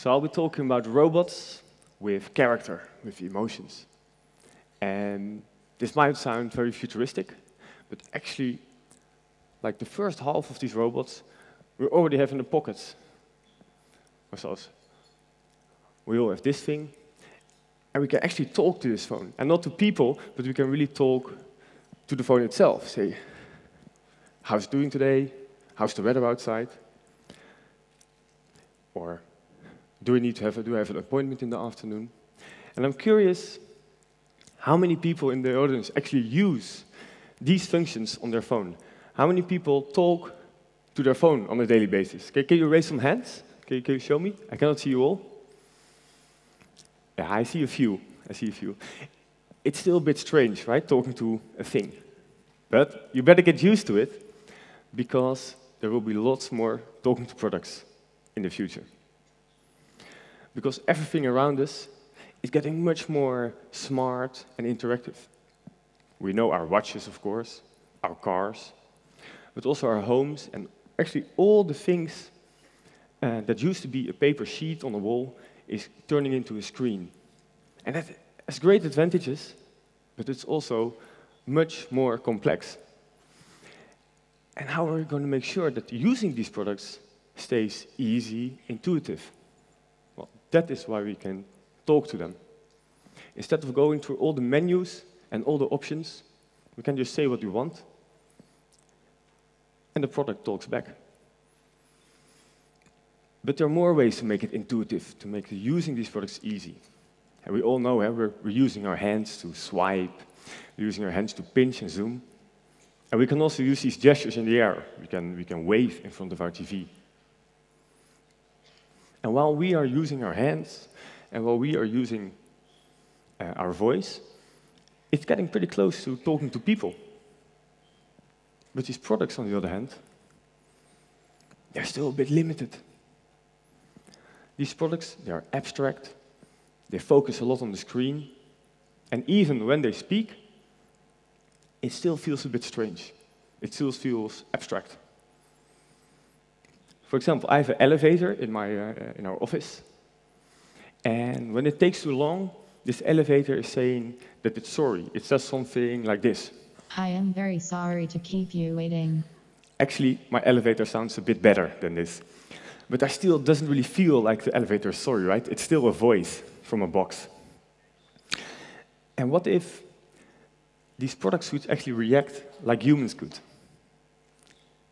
So I'll be talking about robots with character, with emotions. And this might sound very futuristic, but actually, like the first half of these robots, we already have in the pockets ourselves. We all have this thing, and we can actually talk to this phone. And not to people, but we can really talk to the phone itself. Say, how's it doing today? How's the weather outside? Or do I have an appointment in the afternoon? And I'm curious how many people in the audience actually use these functions on their phone. How many people talk to their phone on a daily basis? Can you raise some hands? Can you show me? I cannot see you all. Yeah, I see a few. It's still a bit strange, right, talking to a thing. But you better get used to it, because there will be lots more talking to products in the future. Because everything around us is getting much more smart and interactive. We know our watches, of course, our cars, but also our homes, and actually all the things that used to be a paper sheet on a wall is turning into a screen. And that has great advantages, but it's also much more complex. And how are we going to make sure that using these products stays easy, intuitive? Well, that is why we can talk to them. Instead of going through all the menus and all the options, we can just say what we want, and the product talks back. But there are more ways to make it intuitive, to make using these products easy. And we all know we're using our hands to swipe, we're using our hands to pinch and zoom. And we can also use these gestures in the air. We can wave in front of our TV. And while we are using our hands, and while we are using our voice, it's getting pretty close to talking to people. But these products, on the other hand, they're still a bit limited. These products, they are abstract, they focus a lot on the screen, and even when they speak, it still feels a bit strange. It still feels abstract. For example, I have an elevator in our office, and when it takes too long, this elevator is saying that it's sorry. It says something like this. I am very sorry to keep you waiting. Actually, my elevator sounds a bit better than this. But I still doesn't really feel like the elevator is sorry, right? It's still a voice from a box. And what if these products could actually react like humans could?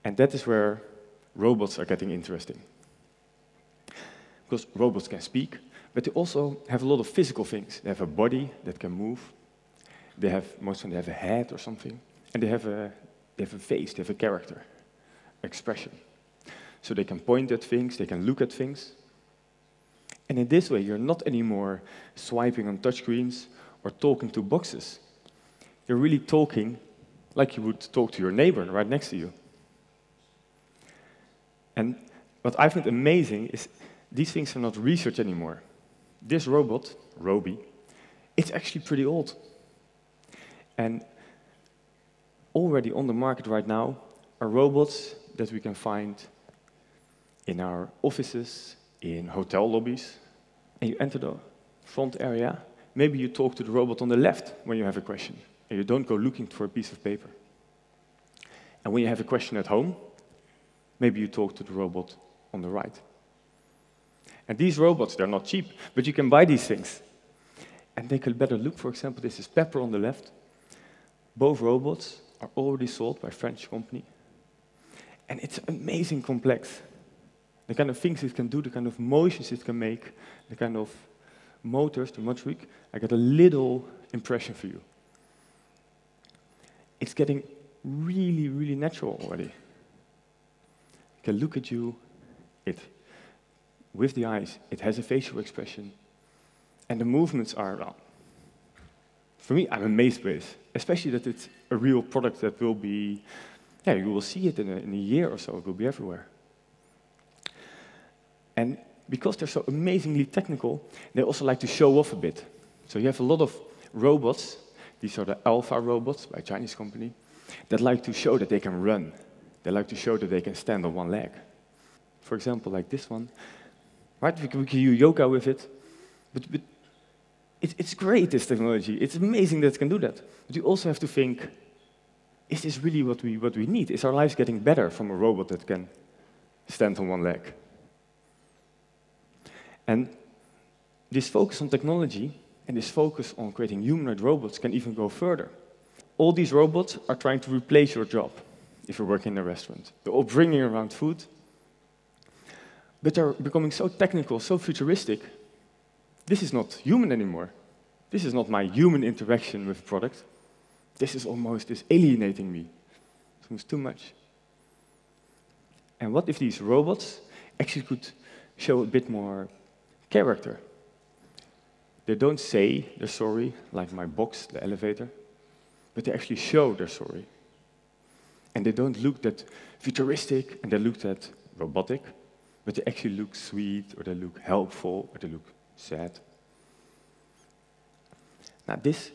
And that is where robots are getting interesting. Because robots can speak, but they also have a lot of physical things. They have a body that can move. Most of them have a head or something. And they have a face, they have a character, expression. So they can point at things, they can look at things. And in this way, you're not anymore swiping on touchscreens or talking to boxes. You're really talking like you would talk to your neighbor right next to you. And what I find amazing is these things are not research anymore. This robot, Roby, it's actually pretty old. And already on the market right now are robots that we can find in our offices, in hotel lobbies. And you enter the front area, maybe you talk to the robot on the left when you have a question, and you don't go looking for a piece of paper. And when you have a question at home, maybe you talk to the robot on the right. And these robots, they're not cheap, but you can buy these things. And they could better look, for example, this is Pepper on the left. Both robots are already sold by a French company. And it's amazing complex. The kind of things it can do, the kind of motions it can make, the kind of motors, the motoric, I get a little impression for you. It's getting really, really natural already. It can look at you, with the eyes, it has a facial expression, and the movements are, well, for me, I'm amazed by this, especially that it's a real product that will be, you will see it in a year or so, it will be everywhere. And because they're so amazingly technical, they also like to show off a bit. So you have a lot of robots, these are the Alpha robots by a Chinese company, that like to show that they can run. They like to show that they can stand on one leg. For example, like this one, right? We can do yoga with it. But it's great, this technology. It's amazing that it can do that. But you also have to think, is this really what we need? Is our lives getting better from a robot that can stand on one leg? And this focus on technology and this focus on creating humanoid robots can even go further. All these robots are trying to replace your job if you're working in a restaurant. They're all bringing around food, but they're becoming so technical, so futuristic. This is not human anymore. This is not my human interaction with a product. This is alienating me. It's almost too much. And what if these robots actually could show a bit more character? They don't say they're sorry, like my box, the elevator, but they actually show they're sorry. And they don't look that futuristic and they look that robotic, but they actually look sweet, or they look helpful, or they look sad. Now this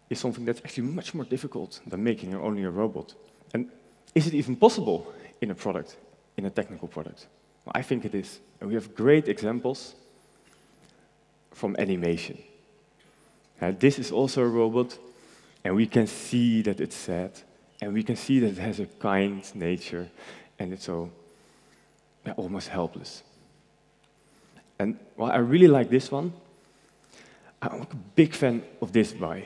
is something that's actually much more difficult than making only a robot. And is it even possible in a product, in a technical product? Well, I think it is. And we have great examples from animation. This is also a robot, and we can see that it's sad, and we can see that it has a kind nature, and it's so almost helpless. And while I really like this one, I'm a big fan of this guy.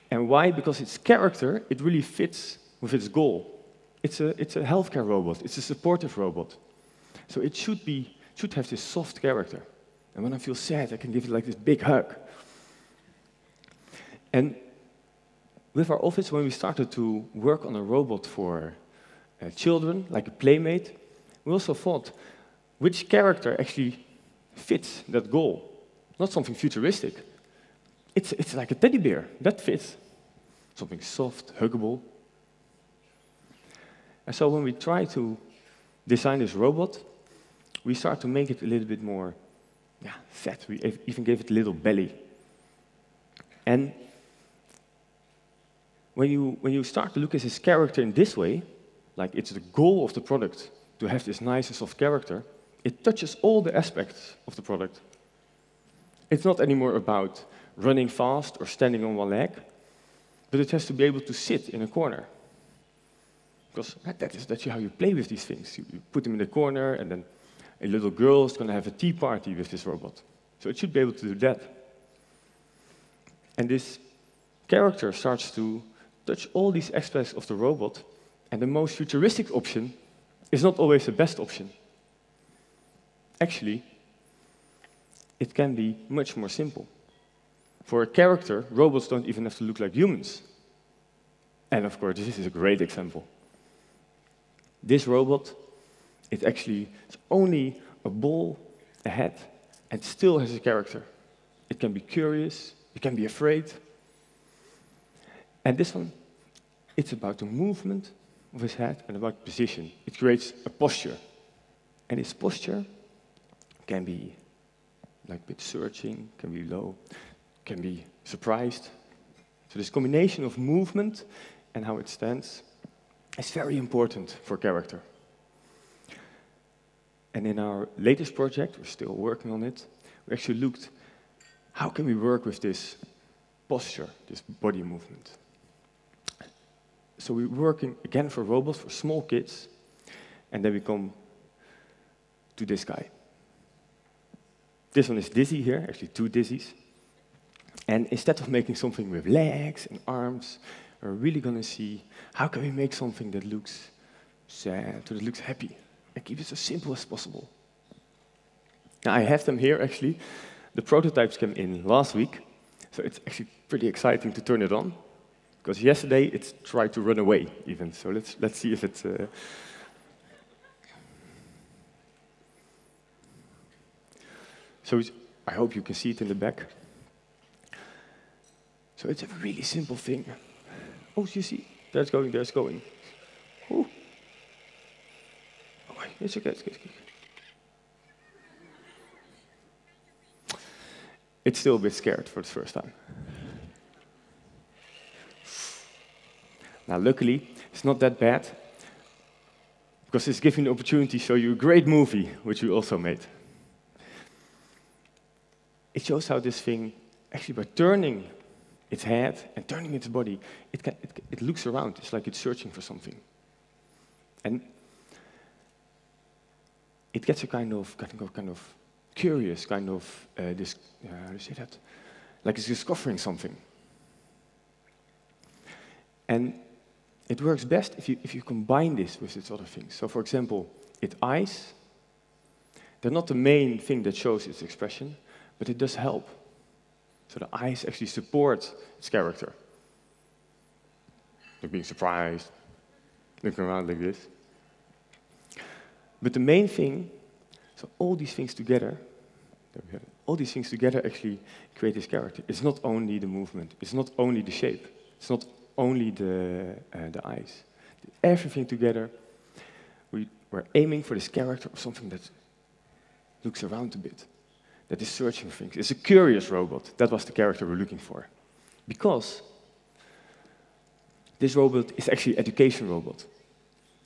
And why? Because its character, it really fits with its goal. It's a healthcare robot. It's a supportive robot. So it should have this soft character. And when I feel sad, I can give it like this big hug. And with our office, when we started to work on a robot for children, like a playmate, we also thought, which character actually fits that goal? Not something futuristic. It's like a teddy bear. That fits. Something soft, huggable. And so when we try to design this robot, we start to make it a little bit more fat. We even gave it a little belly. And when you start to look at his character in this way, like it's the goal of the product to have this nice and soft character, it touches all the aspects of the product. It's not anymore about running fast or standing on one leg, but it has to be able to sit in a corner. Because that's how you play with these things. You put them in the corner, and then a little girl is going to have a tea party with this robot. So it should be able to do that. And this character starts to touch all these aspects of the robot, and the most futuristic option is not always the best option. Actually, it can be much more simple. For a character, robots don't even have to look like humans. And of course, this is a great example. This robot, it's only a ball, a head, and still has a character. It can be curious, it can be afraid. And this one, it's about the movement of his head and about position. It creates a posture. And his posture can be like a bit searching, can be low, can be surprised. So this combination of movement and how it stands is very important for character. And in our latest project, we're still working on it, we actually looked, how can we work with this posture, this body movement? So we're working again for robots, for small kids, and then we come to this guy. This one is Dizzy here, actually two Dizzies. And instead of making something with legs and arms, we're really going to see how can we make something that looks sad, or that looks happy, and keep it so simple as possible. Now I have them here actually. The prototypes came in last week, so it's actually pretty exciting to turn it on. Because yesterday it tried to run away even, so let's see if it's... So I hope you can see it in the back. So it's a really simple thing. Oh, you see? There's going. Ooh. Oh, it's okay, it's okay. It's still a bit scared for the first time. Now, luckily, it's not that bad, because it's giving the opportunity to show you a great movie, which we also made. It shows how this thing, actually by turning its head and turning its body, it looks around. It's like it's searching for something. And it gets a kind of curious, how do you say that? Like it's discovering something. And it works best if you combine this with its other things. So for example, its eyes, they're not the main thing that shows its expression, but it does help. So the eyes actually support its character. Like being surprised, looking around like this. But the main thing, so all these things together, actually create this character. It's not only the movement, it's not only the shape, it's not only the eyes. Everything together, we're aiming for this character of something that looks around a bit, that is searching things. It's a curious robot. That was the character we're looking for. Because this robot is actually an education robot.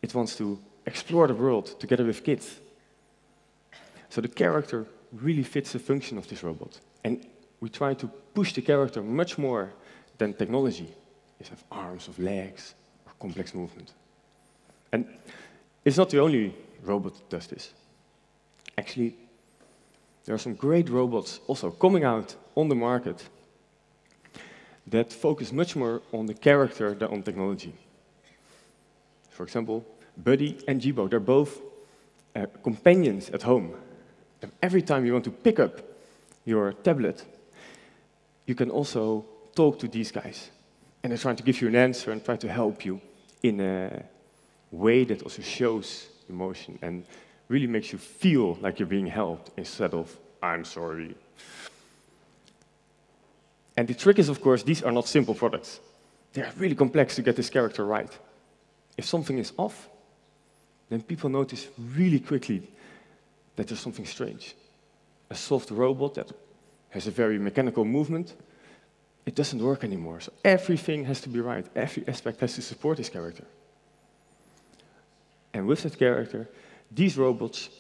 It wants to explore the world together with kids. So the character really fits the function of this robot. And we try to push the character much more than technology. You have arms, of legs, or complex movement. And it's not the only robot that does this. Actually, there are some great robots also coming out on the market that focus much more on the character than on technology. For example, Buddy and Jibo, they're both companions at home. And every time you want to pick up your tablet, you can also talk to these guys. And they're trying to give you an answer and try to help you in a way that also shows emotion and really makes you feel like you're being helped instead of, I'm sorry. And the trick is, of course, these are not simple products. They're really complex to get this character right. If something is off, then people notice really quickly that there's something strange. A soft robot that has a very mechanical movement, it doesn't work anymore. So everything has to be right. Every aspect has to support this character. And with that character, these robots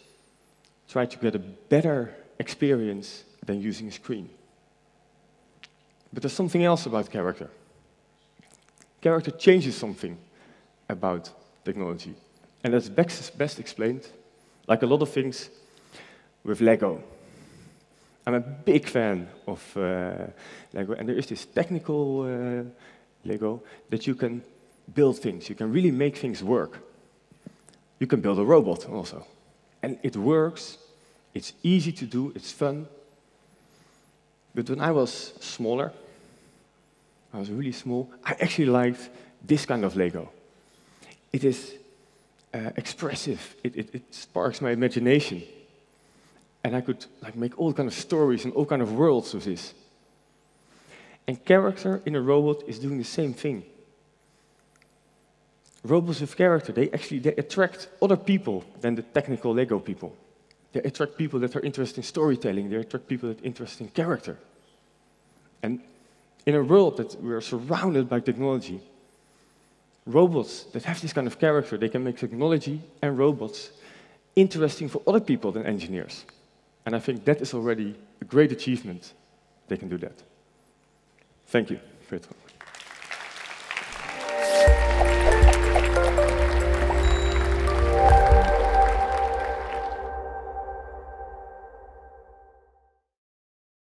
try to get a better experience than using a screen. But there's something else about character. Character changes something about technology. And that's best explained, like a lot of things, with Lego. I'm a big fan of Lego, and there is this technical Lego that you can build things. You can really make things work. You can build a robot also. And it works, it's easy to do, it's fun. But when I was smaller, I was really small, I actually liked this kind of Lego. It is expressive, it sparks my imagination. And I could make all kind of stories and all kind of worlds with this. And character in a robot is doing the same thing. Robots with character, they attract other people than the technical Lego people. They attract people that are interested in storytelling. They attract people that are interested in character. And in a world that we are surrounded by technology, robots that have this kind of character, they can make technology and robots interesting for other people than engineers. And I think that is already a great achievement. They can do that. Thank you for it.